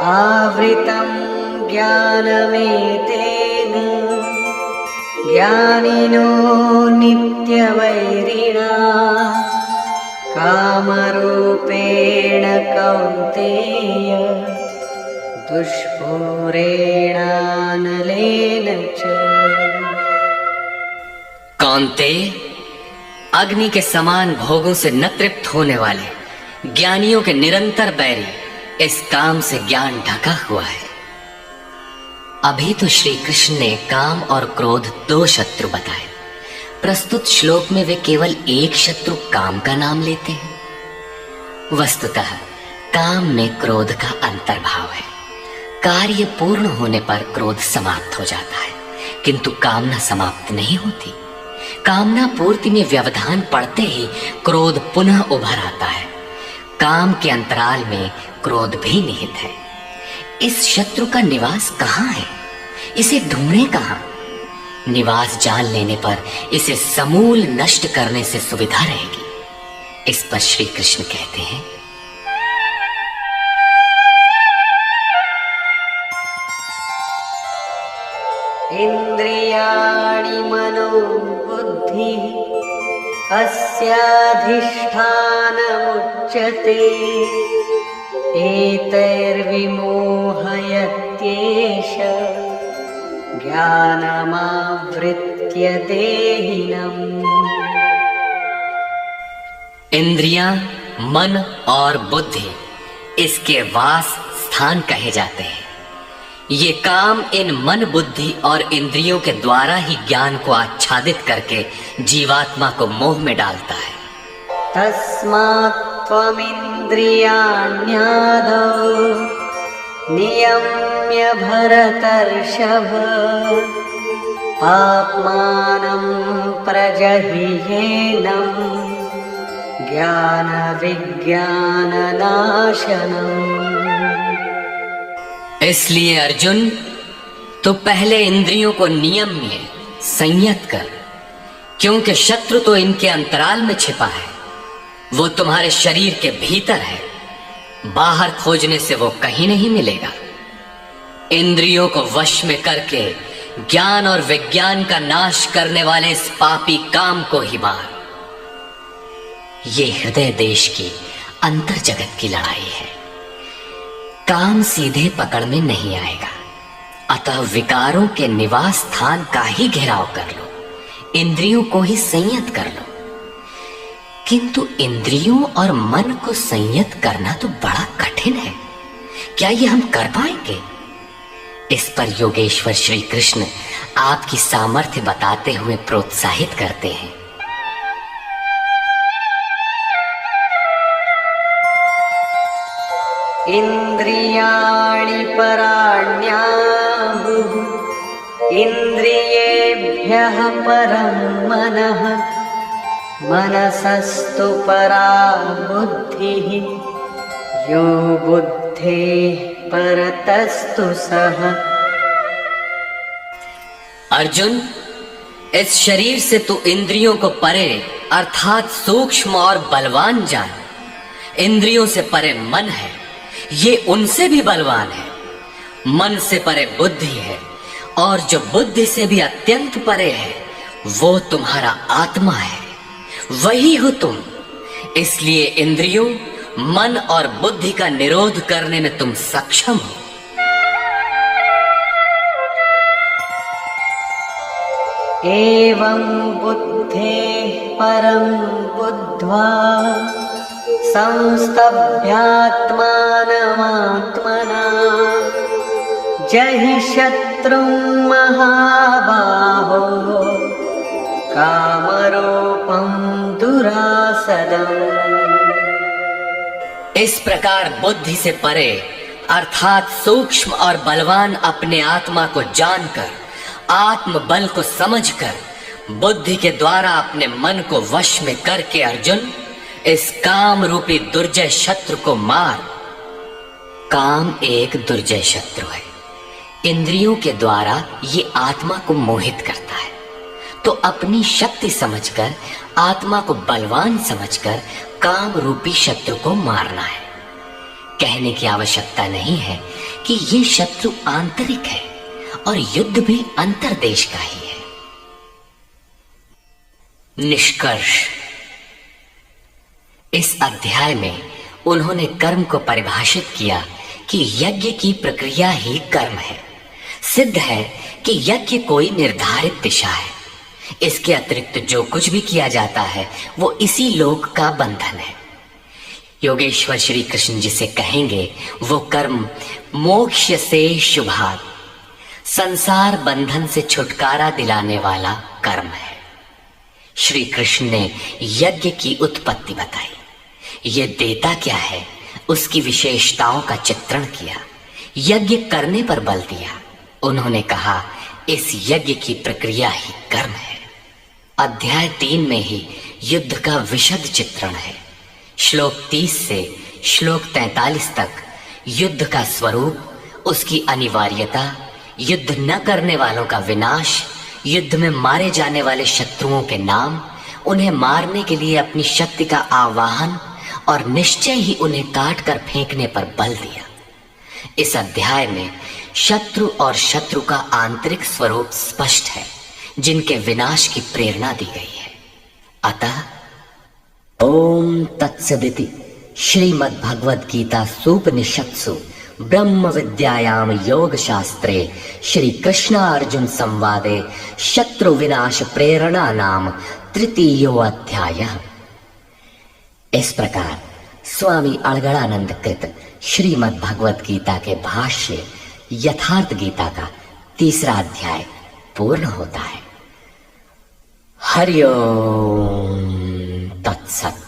आवृतं ज्ञानमेतेन ज्ञानिनो नित्यवैरिणा कामरूपेण कौन्तेय दुष्पूरेणानलेन च। कौन्तेय, अग्नि के समान भोगों से न तृप्त होने वाले ज्ञानियों के निरंतर बैरी इस काम से ज्ञान ढका हुआ है। अभी तो श्री कृष्ण ने काम और क्रोध दो शत्रु बताए। प्रस्तुत श्लोक में वे केवल एक शत्रु काम का नाम लेते हैं। वस्तुतः काम में क्रोध का अंतर्भाव है। कार्य पूर्ण होने पर क्रोध समाप्त हो जाता है, किंतु कामना समाप्त नहीं होती। कामना पूर्ति में व्यवधान पड़ते ही क्रोध पुनः उभर आता है। काम के अंतराल में क्रोध भी निहित है। इस शत्रु का निवास कहाँ है? इसे ढूंढे कहाँ? निवास जान लेने पर इसे समूल नष्ट करने से सुविधा रहेगी। इस पर श्री कृष्ण कहते हैं, इंद्रियाणि मनोबुद्धिः अस्याधिष्ठानमुच्यते एतैर्विमोहयत्येष ज्ञानमावृत्य देहिनम्। इंद्रियां, मन और बुद्धि इसके वास स्थान कहे जाते हैं। ये काम इन मन, बुद्धि और इंद्रियों के द्वारा ही ज्ञान को आच्छादित करके जीवात्मा को मोह में डालता है। तस्मात् त्वमिन्द्रियाण्यादौ नियम्य भरतर्षभ पाप्मानं प्रजह्येनं ज्ञान विज्ञाननाशनम्। इसलिए अर्जुन, तो पहले इंद्रियों को नियम्य संयत कर, क्योंकि शत्रु तो इनके अंतराल में छिपा है। वो तुम्हारे शरीर के भीतर है, बाहर खोजने से वो कहीं नहीं मिलेगा। इंद्रियों को वश में करके ज्ञान और विज्ञान का नाश करने वाले इस पापी काम को ही मार। ये हृदय देश की अंतर जगत की लड़ाई है। काम सीधे पकड़ में नहीं आएगा, अतः विकारों के निवास स्थान का ही घेराव कर लो, इंद्रियों को ही संयत कर लो। किंतु इंद्रियों और मन को संयत करना तो बड़ा कठिन है। क्या ये हम कर पाएंगे? इस पर योगेश्वर श्री कृष्ण आपकी सामर्थ्य बताते हुए प्रोत्साहित करते हैं। इंद्रियाणि पराण्याहुः इंद्रियेभ्यः परं मनः मनसस्तु परा बुद्धिः यो बुद्धेः परतस्तु सः। अर्जुन, इस शरीर से तू इंद्रियों को परे अर्थात सूक्ष्म और बलवान जान। इंद्रियों से परे मन है, ये उनसे भी बलवान है। मन से परे बुद्धि है, और जो बुद्धि से भी अत्यंत परे है वो तुम्हारा आत्मा है, वही हो तुम। इसलिए इंद्रियों, मन और बुद्धि का निरोध करने में तुम सक्षम हो। एवं बुद्धेः परं बुद्ध्वा संस्तभ्यात्मानमात्मना जहि शत्रुं महाबाहो कामरूपं दुरासदम्। इस प्रकार बुद्धि से परे अर्थात सूक्ष्म और बलवान अपने आत्मा को जानकर, आत्म बल को समझकर, बुद्धि के द्वारा अपने मन को वश में करके अर्जुन, इस काम रूपी दुर्जय शत्रु को मार। काम एक दुर्जय शत्रु है। इंद्रियों के द्वारा ये आत्मा को मोहित करता है, तो अपनी शक्ति समझकर, आत्मा को बलवान समझकर काम रूपी शत्रु को मारना है। कहने की आवश्यकता नहीं है कि ये शत्रु आंतरिक है और युद्ध भी अंतर्देश का ही है। निष्कर्ष, इस अध्याय में उन्होंने कर्म को परिभाषित किया कि यज्ञ की प्रक्रिया ही कर्म है। सिद्ध है कि यज्ञ कोई निर्धारित दिशा है। इसके अतिरिक्त जो कुछ भी किया जाता है वो इसी लोक का बंधन है। योगेश्वर श्री कृष्ण जिसे कहेंगे वो कर्म मोक्ष से शुभात, संसार बंधन से छुटकारा दिलाने वाला कर्म है। श्री कृष्ण ने यज्ञ की उत्पत्ति बताई, ये देता क्या है उसकी विशेषताओं का चित्रण किया, यज्ञ करने पर बल दिया। उन्होंने कहा इस यज्ञ की प्रक्रिया ही कर्म है। अध्याय 3 में ही युद्ध का विशद चित्रण है। श्लोक 30 से श्लोक 43 तक युद्ध का स्वरूप, उसकी अनिवार्यता, युद्ध न करने वालों का विनाश, युद्ध में मारे जाने वाले शत्रुओं के नाम, उन्हें मारने के लिए अपनी शक्ति का आवाहन और निश्चय ही उन्हें काट कर फेंकने पर बल दिया। इस अध्याय में शत्रु और शत्रु का आंतरिक स्वरूप स्पष्ट है, जिनके विनाश की प्रेरणा दी गई है। अतः ओम तत्सदिति श्रीमद्भगवद गीता सूपनिषत्सु ब्रह्म विद्यायाम योग शास्त्रे श्री कृष्ण अर्जुन संवादे शत्रु विनाश प्रेरणा नाम तृतीयो अध्याय। इस प्रकार स्वामी अड़गड़ानंद कृत श्रीमद्भगवद गीता के भाष्य यथार्थ गीता का 3रा अध्याय पूर्ण होता है। हरि ओम तत्सत।